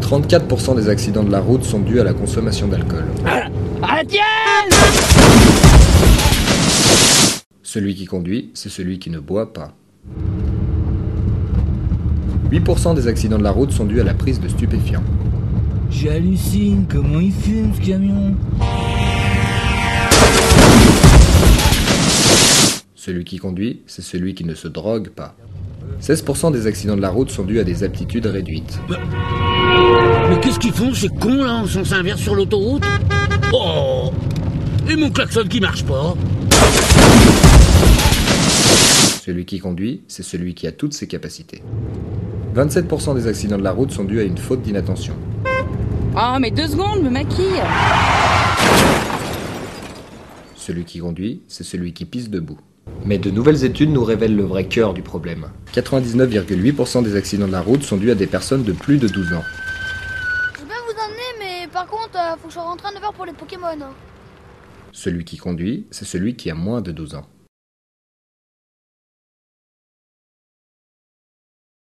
34% des accidents de la route sont dus à la consommation d'alcool. À la tienne! Celui qui conduit, c'est celui qui ne boit pas. 8% des accidents de la route sont dus à la prise de stupéfiants. J'hallucine, comment il fume ce camion? Celui qui conduit, c'est celui qui ne se drogue pas. 16% des accidents de la route sont dus à des aptitudes réduites. Mais qu'est-ce qu'ils font ces cons là en sens inverse sur l'autoroute? Oh! Et mon klaxon qui marche pas? Celui qui conduit, c'est celui qui a toutes ses capacités. 27% des accidents de la route sont dus à une faute d'inattention. Ah, mais 2 secondes, me maquille. Celui qui conduit, c'est celui qui pisse debout. Mais de nouvelles études nous révèlent le vrai cœur du problème. 99,8% des accidents de la route sont dus à des personnes de plus de 12 ans. Je veux bien vous emmener, mais par contre, faut que je sois rentré à 9h pour les Pokémon. Celui qui conduit, c'est celui qui a moins de 12 ans.